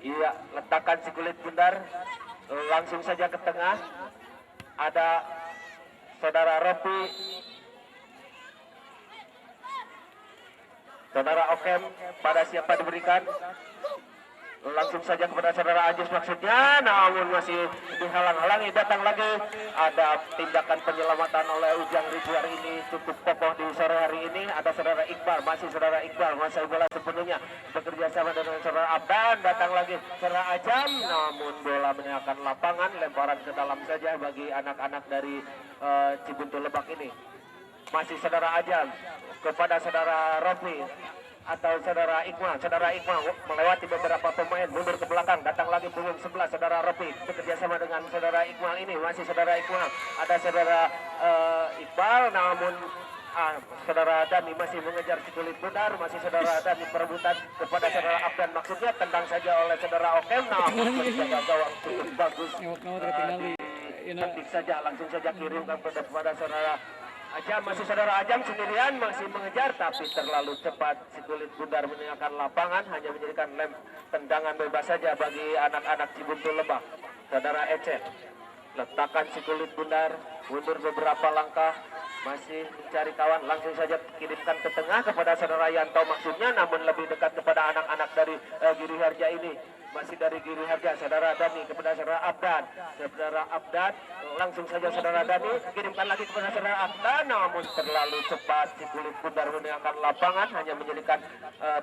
Iya, letakkan si kulit bundar langsung saja ke tengah. Ada saudara Ropi, saudara Okem, pada siapa diberikan? Langsung saja kepada saudara Ajis maksudnya, namun masih dihalang-halangi. Datang lagi, ada tindakan penyelamatan oleh Ujang Ridwan ini cukup kokoh di sore hari ini. Ada saudara Iqbal, masih saudara Iqbal menguasai bola sepenuhnya bekerja sama dengan saudara Abdan. Datang lagi saudara Ajam, namun bola meninggalkan lapangan, lemparan ke dalam saja bagi anak-anak dari Cibuntu Lebak ini. Masih saudara Ajam kepada saudara Rofi atau saudara Iqmal melewati beberapa pemain, mundur ke belakang, datang lagi punggung sebelah saudara Rofi bekerja sama dengan saudara Iqmal ini. Masih saudara Iqmal, ada saudara Iqbal, namun saudara Dani masih mengejar si kulit bundar. Masih saudara Dani perebutan kepada saudara Abdan, maksudnya tendang saja oleh saudara Okem, namun menjaga gawang cukup bagus. Penting saja, langsung saja kirimkan kepada saudara Ajam. Masih saudara Ajam sendirian masih mengejar, tapi terlalu cepat si kulit bundar meninggalkan lapangan, hanya menjadikan tendangan bebas saja bagi anak-anak Cibuntu Lebak. Saudara Ece letakkan si kulit bundar, mundur beberapa langkah, masih mencari kawan, langsung saja kirimkan ke tengah kepada saudara Yanto maksudnya, namun lebih dekat kepada anak-anak dari Giri Harja ini. Masih dari Giri Harja, saudara Dani kepada saudara Abdan. Saudara Abdan, langsung saja saudara Dani kirimkan lagi kepada saudara Abdan, namun terlalu cepat si kulit bundar meninggalkan lapangan, hanya menjadikan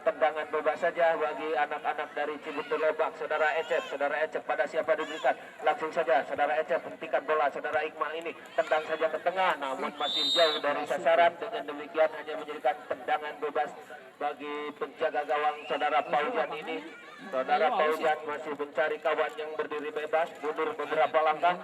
tendangan bebas saja bagi anak-anak dari Cibuntu Lebak. Saudara Ecep pada siapa diberikan? Langsung saja saudara Ecep hentikan bola. Saudara Iqmal ini tendang saja ke tengah, namun masih jauh dari sasaran. Dengan demikian hanya menjadikan tendangan bebas bagi penjaga gawang saudara Paujan ini. Saudara Paujan masih mencari kawan yang berdiri bebas, mundur beberapa langkah,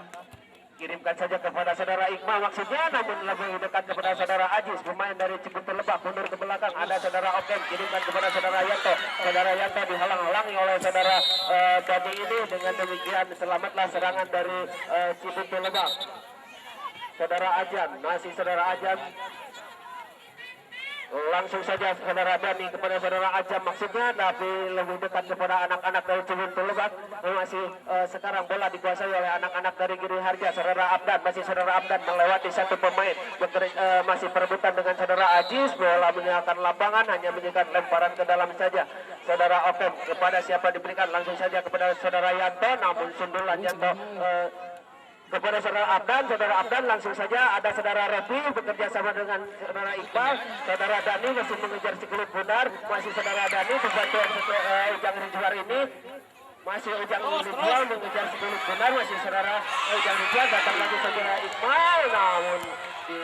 kirimkan saja kepada saudara Iqmal maksudnya, namun lebih dekat kepada saudara Ajis, pemain dari Cibuntu Lebak, mundur ke belakang. Ada saudara Okem, kirimkan kepada saudara Yanto. Saudara Yanto dihalang-halangi oleh saudara Dani ini. Dengan demikian selamatlah serangan dari Cibuntu Lebak. Saudara Ajam, masih saudara Ajam, langsung saja saudara Dani kepada saudara Ajam maksudnya, tapi lebih dekat kepada anak-anak dari Cibuntu Lebak. Masih sekarang bola dikuasai oleh anak-anak dari Giri Harja. Saudara Abdan, masih saudara Abdan melewati satu pemain, masih perebutan dengan saudara Ajis. Bola meninggalkan lapangan, hanya menjadikan lemparan ke dalam saja. Saudara Okem kepada siapa diberikan? Langsung saja kepada saudara Yanto, namun sundulan Yanto kepada saudara Abdan langsung saja. Ada saudara Rofi bekerja sama dengan saudara Iqbal. Saudara Dani masih mengejar si kulit bundar. Masih saudara Dani kebantuan Ujang Ridwan ini. Masih Ujang Ridwan mengejar si kulit bundar. Masih saudara Ujang Ridwan, datang lagi saudara Iqbal, namun di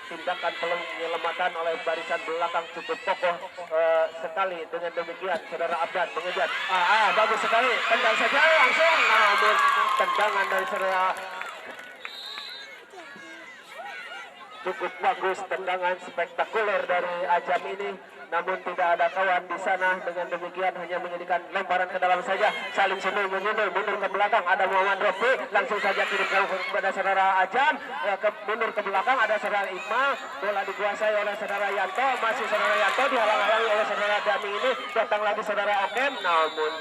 tindakan penyelamatan oleh barisan belakang cukup kokoh sekali. Dengan demikian saudara Abdan mengejar, bagus sekali, tendang saja langsung, namun tendangan dari saudara cukup bagus, tendangan spektakuler dari Ajam ini, namun tidak ada kawan di sana. Dengan demikian hanya menjadikan lemparan ke dalam saja. Saling sendul menyundul, mundur ke belakang. Ada Muhammad Rofi, langsung saja kirimkan kepada saudara Ajam. Mundur ke belakang ada saudara Iqmal. Bola dikuasai oleh saudara Yanto. Masih saudara Yanto dihalang-halangi oleh saudara Dani ini. Datang lagi saudara Okem, namun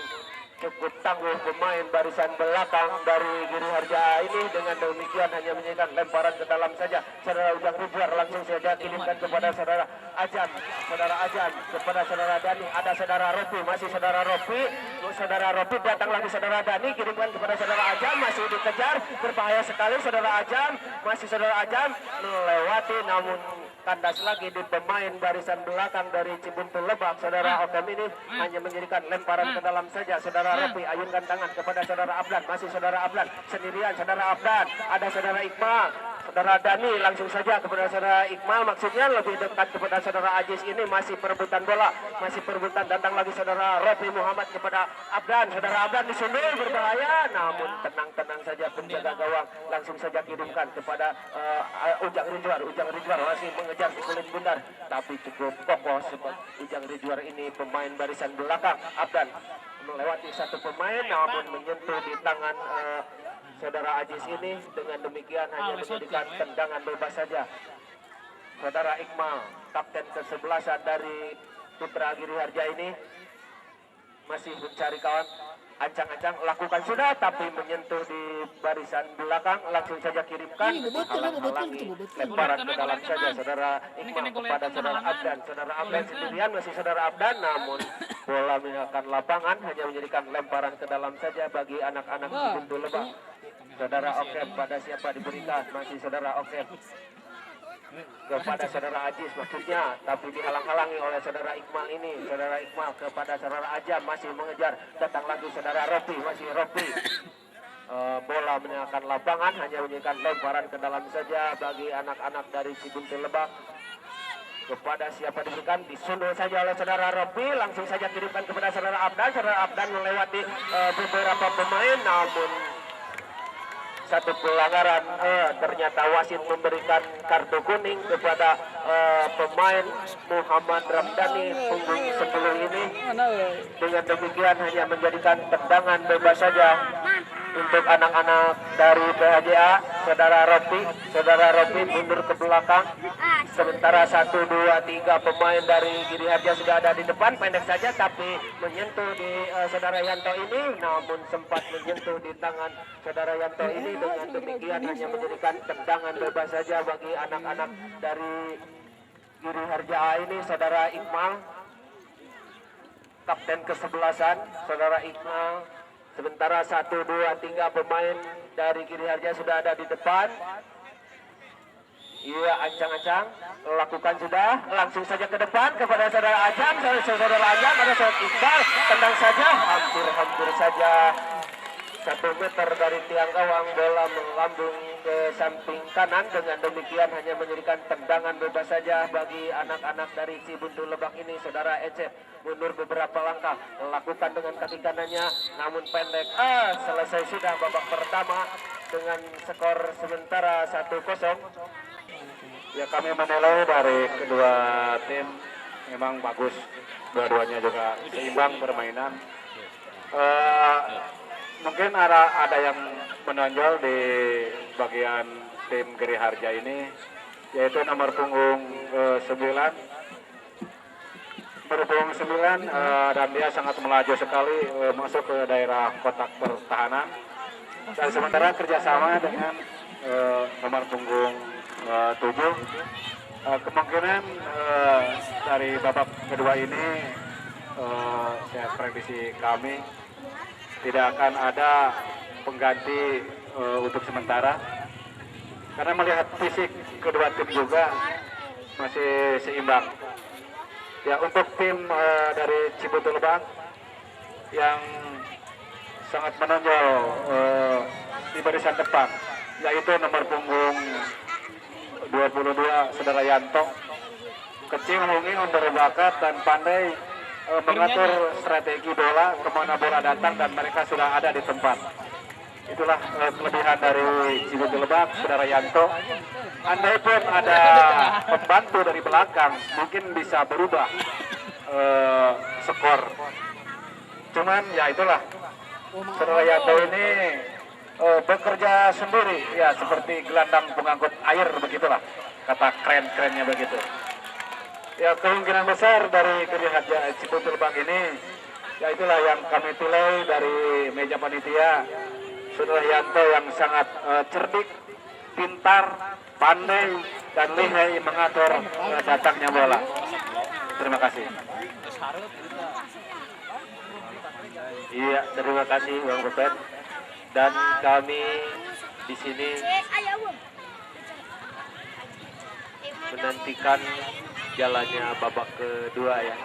cukup tangguh pemain barisan belakang dari Giri Harja ini. Dengan demikian hanya menjadikan lemparan ke dalam saja. Saudara Ujang Ridwan langsung saja kirimkan kepada saudara Ajam. Saudara Ajam kepada saudara Dani. Ada saudara Rofi, masih saudara Rofi. Saudara Rofi, datang lagi saudara Dani, kirimkan kepada saudara Ajam. Masih dikejar, berbahaya sekali saudara Ajam. Masih saudara Ajam melewati, namun kandas lagi di pemain barisan belakang dari Cibuntu Lebak. Saudara Okem ini hanya menjadikan lemparan ke dalam saja. Saudara Rofi ayunkan tangan kepada saudara Abdan. Masih saudara Abdan sendirian. Saudara Abdan, ada saudara Iqmal. Saudara Dani langsung saja kepada saudara Iqmal, maksudnya lebih dekat kepada saudara Ajis ini. Masih perebutan bola, masih perebutan. Datang lagi saudara Rofi Muhammad kepada Abdan. Saudara Abdan disundul, berbahaya, namun tenang-tenang saja penjaga gawang. Langsung saja kirimkan kepada Ujang Ridwan. Ujang Ridwan masih mengejar si kulit bundar, tapi cukup kokoh sebab Ujang Ridwan ini pemain barisan belakang. Abdan melewati satu pemain, namun menyentuh di tangan saudara Ajis ini. Dengan demikian hanya menjadikan tendangan bebas saja. Saudara Iqmal, kapten ke-11 dari Putra Giri Harja ini, masih mencari kawan. Ancang-ancang lakukan sudah, tapi menyentuh di barisan belakang, langsung saja kirimkan, halang-halangi lemparan ke dalam saja saudara Iqbal kepada saudara Abdan. Saudara Abdan sendirian, masih saudara Abdan, namun bola meninggalkan lapangan, hanya menjadikan lemparan ke dalam saja bagi anak-anak Cibuntu Lebak. Saudara Okep pada siapa diberikan, masih saudara Okep kepada saudara Ajis maksudnya, tapi dihalang-halangi oleh saudara Iqmal ini. Saudara Iqmal kepada saudara Ajam, masih mengejar, datang lagi saudara Ropi, masih Ropi. Bola meninggalkan lapangan, hanya menjadikan lemparan ke dalam saja bagi anak-anak dari Cibuntu Lebak. Kepada siapa diberikan, disundul saja oleh saudara Ropi, langsung saja kirimkan kepada saudara Abdan. Saudara Abdan melewati beberapa pemain, namun satu pelanggaran, ternyata wasit memberikan kartu kuning kepada pemain Muhammad Ramdhani punggung sebelum ini. Dengan demikian hanya menjadikan tendangan bebas saja untuk anak-anak dari PHJA. Saudara Ropi mundur ke belakang. Sementara 1, 2, 3 pemain dari Giri Harja sudah ada di depan, pendek saja tapi menyentuh di saudara Yanto ini, namun sempat menyentuh di tangan saudara Yanto ini. Dengan demikian hanya menjadikan tendangan bebas saja bagi anak-anak dari Giri Harja A ini. Saudara Iqmal, kapten ke-11, saudara Iqmal. Sementara 1, 2, 3 pemain dari Giri Harja sudah ada di depan. Iya, ancang-ancang lakukan sudah, langsung saja ke depan kepada saudara Ajam. Saudara Ajam, ada saudara Iqbal, tendang saja, hampir saja 1 meter dari tiang gawang, bola melambung ke samping kanan. Dengan demikian hanya menjadikan tendangan bebas saja bagi anak-anak dari Cibuntu Lebak ini. Saudara Ecep mundur beberapa langkah, lakukan dengan kaki kanannya, namun pendek. Selesai sudah babak pertama dengan skor sementara 1-0. Ya, kami menilai dari kedua tim memang bagus, dua-duanya juga seimbang permainan. Mungkin ada yang menonjol di bagian tim Giri Harja ini, yaitu nomor punggung 9. Nomor punggung 9 dan dia sangat melaju sekali masuk ke daerah kotak pertahanan. Dan sementara kerjasama dengan nomor punggung 7, kemungkinan dari babak kedua ini saya prediksi kami tidak akan ada pengganti untuk sementara, karena melihat fisik kedua tim juga masih seimbang. Ya, untuk tim dari Cibuntu Lebak yang sangat menonjol di barisan depan, yaitu nomor punggung 22 saudara Yanto. Kecil, mungkin berbakat dan pandai mengatur strategi bola, kemana bola datang, dan mereka sudah ada di tempat. Itulah kelebihan dari Cibuntu Lebak, saudara Yanto. Andai pun ada pembantu dari belakang, mungkin bisa berubah skor. Cuman ya itulah, saudara Yanto ini bekerja sendiri, ya seperti gelandang pengangkut air begitulah, kata keren-kerennya begitu. Ya, kemungkinan besar dari Giri Harja Cibuntu Lebak ini, ya itulah yang kami nilai dari meja panitia. Saudara Yanto yang sangat cerdik, pintar, pandai, dan lihai mengatur datangnya bola. Terima kasih. Iya, terima kasih Bang Rupet. Dan kami di sini menantikan jalannya babak kedua ya.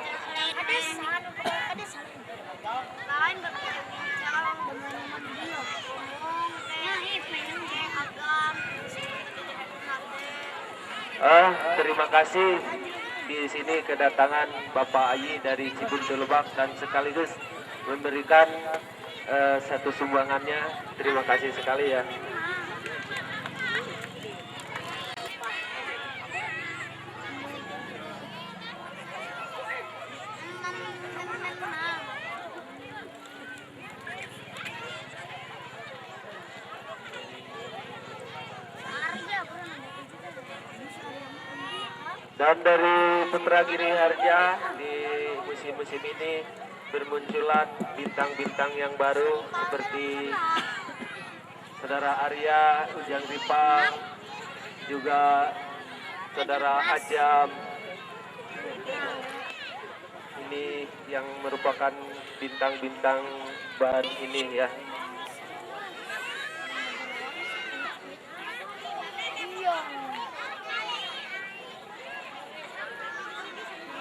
Terima kasih di sini kedatangan Bapak Ayi dari Cibuntu Lebak dan sekaligus memberikan satu sumbangannya. Terima kasih sekali ya. Dan dari Putra Giri Harja di musim-musim ini bermunculan bintang-bintang yang baru seperti saudara Arya, Ujang Ripang, juga saudara Ajam. Ini yang merupakan bintang-bintang baru ini ya.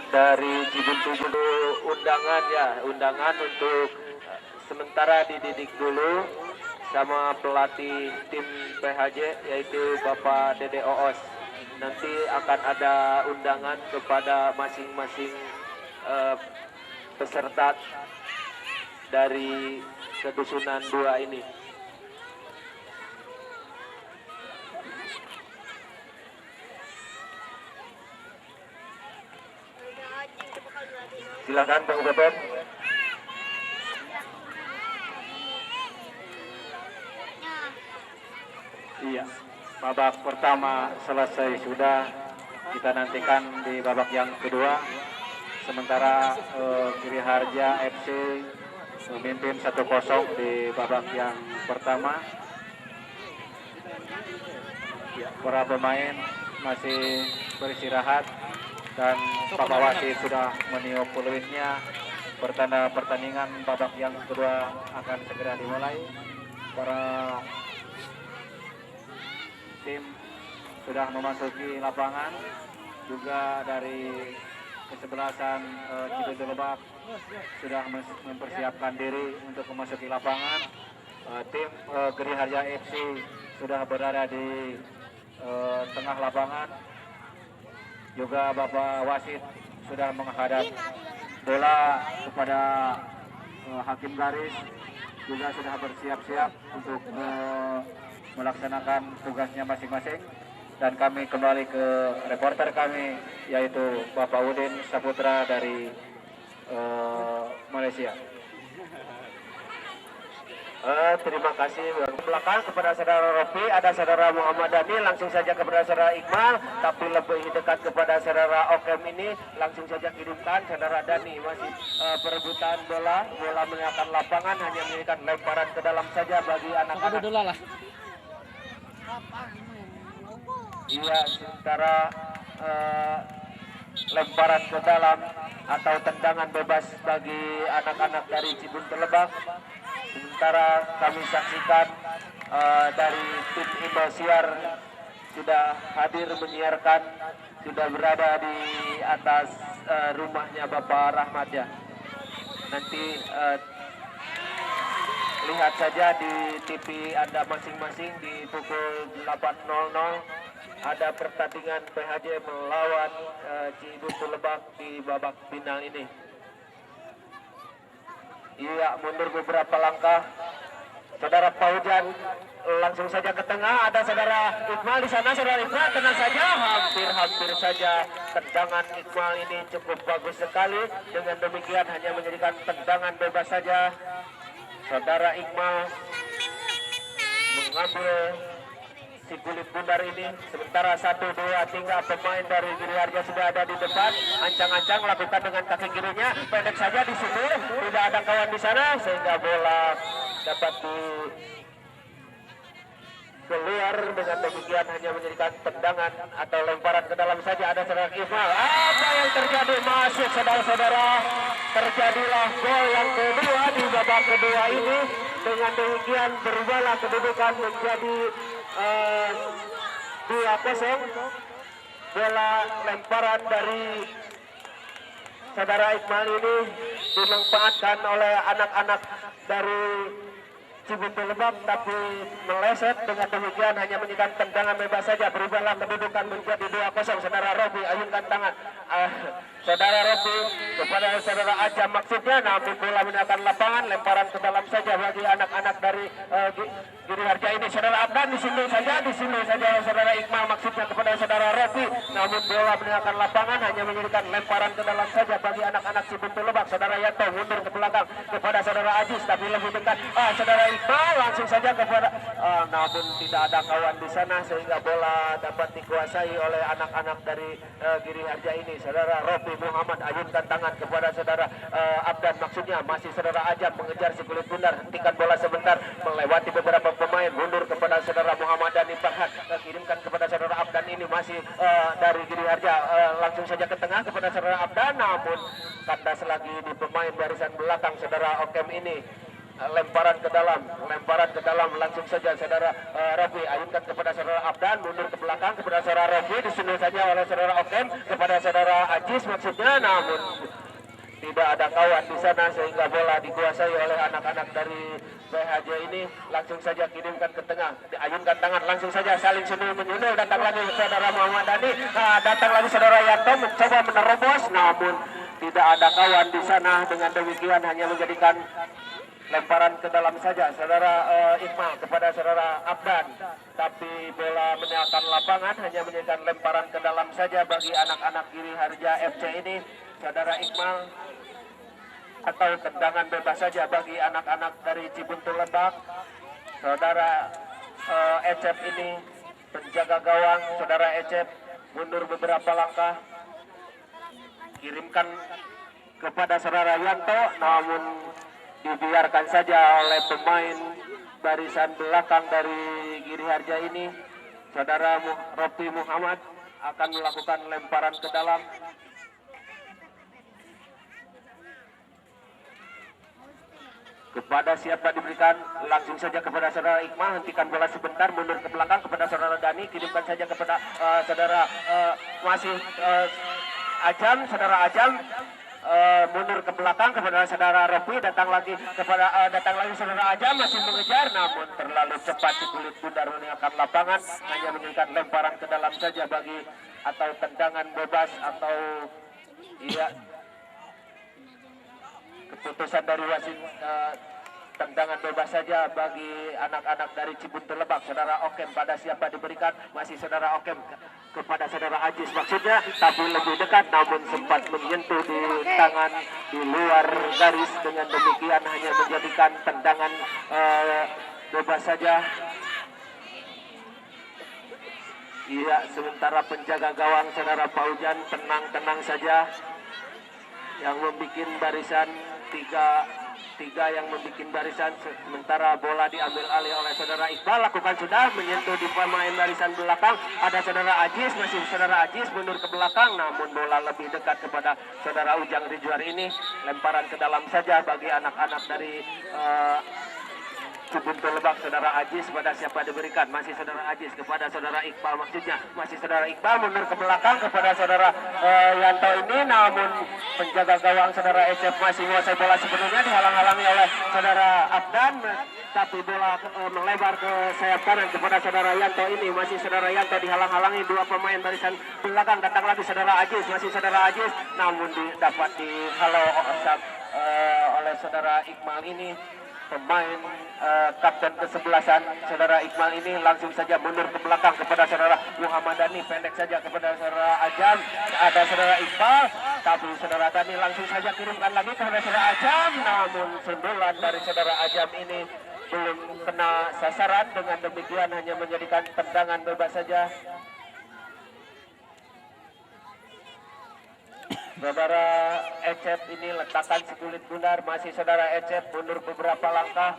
Dari Cibuntu dulu undangan ya, undangan untuk sementara dididik dulu sama pelatih tim PHJ yaitu Bapak Dede Oos. Nanti akan ada undangan kepada masing-masing peserta dari kedusunan 2 ini. Silakan Bang Beben. Iya, babak pertama selesai sudah, kita nantikan di babak yang kedua. Sementara Giri Harja FC memimpin 1-0 di babak yang pertama. Ya, para pemain masih beristirahat dan Bapak Wasit sudah meniup peluitnya. Pertanda pertandingan babak yang kedua akan segera dimulai. Para tim sudah memasuki lapangan, juga dari kesebelasan Cibuntu Lebak sudah mempersiapkan diri untuk memasuki lapangan. Tim Giri Harja FC sudah berada di tengah lapangan, juga Bapak Wasit sudah menghadap bola kepada hakim garis, juga sudah bersiap-siap untuk melaksanakan tugasnya masing-masing. Dan kami kembali ke reporter kami, yaitu Bapak Udin Saputra dari Malaysia. Terima kasih. Belakang kepada saudara Rofi, ada saudara Muhammad Dhani, langsung saja kepada saudara Iqmal, tapi lebih dekat kepada saudara Okem ini, langsung saja kirimkan saudara Dhani. Masih perebutan bola meninggalkan lapangan, hanya menjadikan lemparan ke dalam saja bagi anak-anak. Iya, sementara lemparan ke dalam atau tendangan bebas bagi anak-anak dari Cibuntu Lebak. Sementara kami saksikan dari tim Indosiar sudah hadir menyiarkan, sudah berada di atas rumahnya Bapak Rahmat ya. Nanti lihat saja di TV Anda masing-masing di pukul 8.00 ada pertandingan PHJ melawan Cibuntu Lebak di babak final ini. Iya, mundur beberapa langkah. Saudara Paujan langsung saja ke tengah. Ada saudara Iqmal di sana. Saudara Iqmal tenang saja. Hampir saja tendangan Iqmal ini cukup bagus sekali. Dengan demikian hanya menjadikan tendangan bebas saja. Saudara Iqmal mengambil si kulit bundar ini. Sementara 1, 2, 3 pemain dari Giri Harja sudah ada di depan. Ancang-ancang lakukan dengan kaki kirinya, pendek saja di sini, tidak ada kawan di sana sehingga bola dapat keluar. Dengan demikian hanya menjadikan tendangan atau lemparan ke dalam saja. Ada saudara Iqmal. Apa yang terjadi? Masuk saudara-saudara, terjadilah gol yang kedua di babak kedua ini. Dengan demikian berubahlah kedudukan menjadi 2-0. Bola lemparan dari saudara Iqmal ini dimanfaatkan oleh anak-anak dari Cibuntu Lebak, tapi meleset. Dengan demikian hanya menjadikan tendangan bebas saja. Berubahlah kedudukan menjadi 2-0. Saudara Robi ayunkan tangan. Saudara Robi kepada saudara Ajam maksudnya, namun bola meninggalkan lapangan, lemparan ke dalam saja bagi anak-anak dari Giri Harja ini. Saudara Abdan di sini saja saudara Iqmal maksudnya kepada saudara Robi, namun bola meninggalkan lapangan, hanya menjadikan lemparan ke dalam saja bagi anak-anak Cibuntu Lebak. Saudara Yanto mundur ke belakang kepada saudara Ajis, tapi lebih dekat saudara Iqbal langsung saja kepada namun tidak ada kawan di sana sehingga bola dapat dikuasai oleh anak-anak dari Giri Harja ini. Saudara Rofi Muhammad ayunkan tangan kepada saudara Abdan, maksudnya masih saudara Ajam mengejar si kulit bundar, hentikan bola sebentar melewati beberapa pemain, mundur kepada saudara Muhammad Dhani Farhan, kirimkan kepada saudara Abdan ini masih dari Giri Harja, langsung saja ke tengah kepada saudara Abdan, namun kandas lagi di pemain barisan belakang saudara Okem ini. Lemparan ke dalam langsung saja saudara Rofi ayunkan kepada saudara Abdan, mundur ke belakang kepada saudara Rofi, disunul saja oleh saudara Okem kepada saudara Ajis maksudnya, namun tidak ada kawan di sana sehingga bola dikuasai oleh anak-anak dari BHJ ini. Langsung saja kirimkan ke tengah, ayunkan tangan, langsung saja saling sunul menyunul, datang lagi saudara Muhammad Dhani, datang lagi saudara Yanto mencoba menerobos, namun tidak ada kawan di sana. Dengan demikian hanya menjadikan lemparan ke dalam saja saudara Iqbal kepada saudara Abdan, tapi bola meninggalkan lapangan, hanya menjadikan lemparan ke dalam saja bagi anak-anak Giri Harja FC ini saudara Iqbal, atau tendangan bebas saja bagi anak-anak dari Cibuntu Lebak. Saudara Ecep ini penjaga gawang, saudara Ecep mundur beberapa langkah, kirimkan kepada saudara Yanto, namun dibiarkan saja oleh pemain barisan belakang dari Giri Harja ini. Saudara Rofi Muhammad akan melakukan lemparan ke dalam. Kepada siapa diberikan, langsung saja kepada saudara Iqbal, hentikan bola sebentar, mundur ke belakang kepada saudara Dhani, kirimkan saja kepada saudara masih Ajam, saudara Ajam, mundur ke belakang kepada saudara Rofi, datang lagi saudara Ajam, masih mengejar, namun terlalu cepat si kulit bundar meninggalkan lapangan, hanya menjadikan lemparan ke dalam saja bagi atau tendangan bebas atau keputusan dari wasit, tendangan bebas saja bagi anak-anak dari Cibuntu Lebak. Saudara Okem pada siapa diberikan, masih saudara Okem kepada saudara Ajis maksudnya, tapi lebih dekat namun sempat menyentuh di tangan di luar garis. Dengan demikian hanya menjadikan tendangan bebas saja. Iya, sementara penjaga gawang saudara Paujan tenang-tenang saja, yang membuat barisan tiga yang membuat barisan, sementara bola diambil alih oleh saudara Iqbal, lakukan sudah menyentuh di pemain barisan belakang, ada saudara Ajis, masih saudara Ajis mundur ke belakang, namun bola lebih dekat kepada saudara Ujang Rijuar ini. Lemparan ke dalam saja bagi anak-anak dari Cibuntu Lebak. Saudara Ajis pada siapa diberikan, masih saudara Ajis kepada saudara Iqbal maksudnya, masih saudara Iqbal mundur ke belakang kepada saudara Yanto ini, namun penjaga gawang saudara Ecep masih menguasai bola sepenuhnya, dihalang-halangi oleh saudara Abdan, tapi bola melebar ke sayap kanan kepada saudara Yanto ini, masih saudara Yanto dihalang-halangi dua pemain barisan belakang, datang lagi saudara Ajis, masih saudara Ajis, namun dapat dihalau oleh saudara Iqbal ini. Pemain kapten kesebelasan saudara Iqbal ini langsung saja mundur ke belakang kepada saudara Muhammad Dhani, pendek saja kepada saudara Ajam, ada saudara Iqbal, tapi saudara Dhani langsung saja kirimkan lagi kepada saudara Ajam, namun sundulan dari saudara Ajam ini belum kena sasaran. Dengan demikian hanya menjadikan tendangan bebas saja. Saudara Ecep ini letakkan si kulit bundar, masih saudara Ecep mundur beberapa langkah,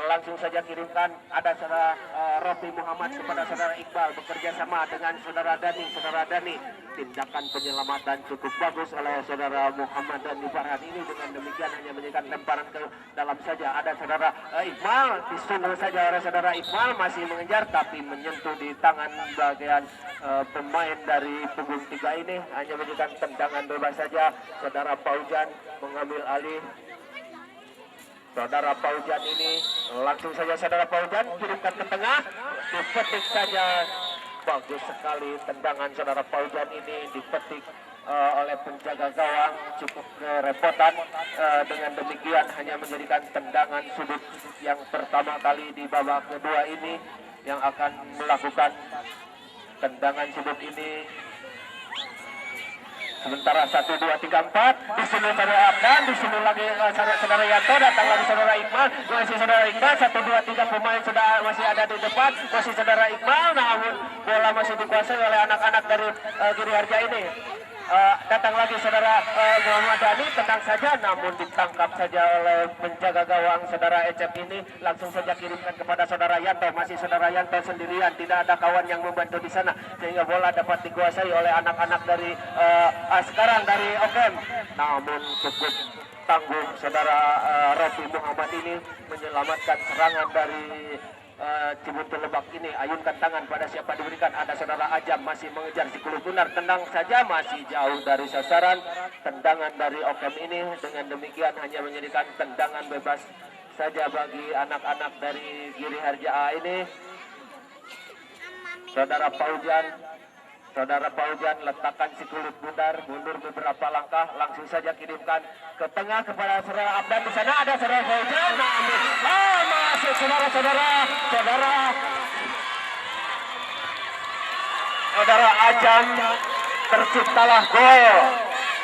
langsung saja kirimkan, ada saudara Rofi Muhammad kepada saudara Iqbal, bekerja sama dengan saudara Dhani. Saudara Dhani, tindakan penyelamatan cukup bagus oleh saudara Muhammad Dhani Farhan ini. Dengan demikian hanya menjadikan lemparan ke dalam saja, ada saudara Iqbal, disunul saja oleh saudara Iqbal, masih mengejar tapi menyentuh di tangan bagian pemain dari punggung 3 ini, hanya menjadikan tendangan bebas saja. Saudara Paujan mengambil alih. Saudara Paujan ini langsung saja saudara Paujan kirimkan ke tengah, dipetik saja. Bagus sekali tendangan saudara Paujan ini, dipetik oleh penjaga gawang, cukup kerepotan. Dengan demikian hanya menjadikan tendangan sudut yang pertama kali di babak kedua ini. Yang akan melakukan tendangan sudut ini Sementara 1, 2, 3, 4 di sini saudara Abdan, di sini lagi saudara Yanto, datang lagi saudara Iqbal, masih saudara Iqbal, 1, 2, 3 pemain sudah masih ada di depan, masih saudara Iqbal, namun bola masih dikuasai oleh anak-anak dari Giri Harja ini. Datang lagi saudara Muhammad Dhani, tendang saja namun ditangkap saja oleh penjaga gawang saudara Ecep ini, langsung saja kirimkan kepada saudara Yanto, masih saudara Yanto sendirian, tidak ada kawan yang membantu di sana sehingga bola dapat dikuasai oleh anak-anak dari sekarang dari Okem, namun cukup tangguh saudara Rofi Muhammad ini menyelamatkan serangan dari Cibuntu Lebak ini. Ayunkan tangan pada siapa diberikan, ada saudara Ajam masih mengejar si Kulit Bunar, tendang saja masih jauh dari sasaran. Tendangan dari Okem ini dengan demikian hanya menjadikan tendangan bebas saja bagi anak-anak dari Giri Harja A ini. Saudara Paujan letakkan si Kulit Bundar, mundur beberapa langkah, langsung saja kirimkan ke tengah kepada saudara Abdan. Di sana ada saudara Paujan, masuk saudara Ajam, terciptalah gol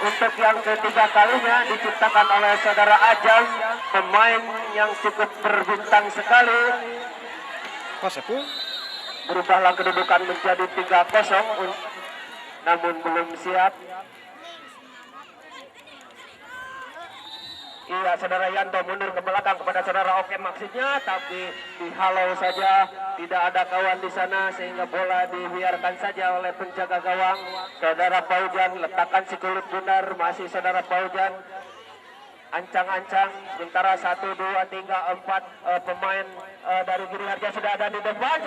untuk yang ketiga kalinya diciptakan oleh saudara Ajam, pemain yang cukup berbintang sekali. Berubahlah kedudukan menjadi 3-0, namun belum siap. Iya, saudara Yanto mundur ke belakang kepada saudara Oke maksudnya, tapi dihalau saja, tidak ada kawan di sana sehingga bola dibiarkan saja oleh penjaga gawang. Saudara Paujan letakkan si Kulit Bunar, masih saudara Paujan ancang-ancang. Sementara 1, 2, 3, 4 pemain dari Giri Harja sudah ada di depan.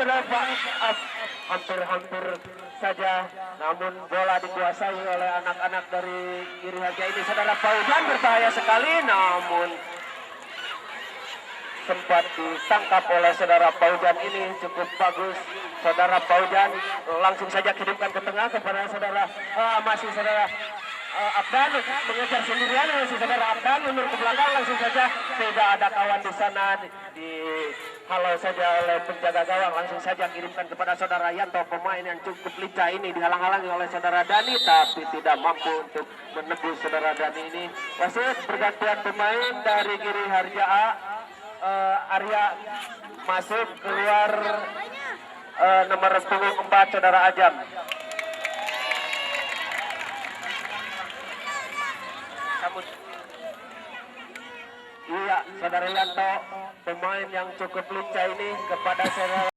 Hampir saja, namun bola dikuasai oleh anak-anak dari Giri Harja ini. Saudara Paujan berbahaya sekali, namun sempat ditangkap oleh saudara Paujan ini, cukup bagus. Saudara Paujan langsung saja kirimkan ke tengah kepada saudara masih saudara Abdan mengejar sendirian, masih saudara Abdan mundur ke belakang, langsung saja tidak ada kawan di sana, dihalau saja oleh penjaga gawang, langsung saja kirimkan kepada saudara Yanto. Pemain yang cukup lincah ini dihalang-halangi oleh saudara Dani, tapi tidak mampu untuk menembus saudara Dani ini. Wasit pergantian pemain dari Giri Harja A, Arya masuk, keluar nomor punggung 4 saudara Ajam. Iya, saudara Yanto, pemain yang cukup lincah ini kepada saudara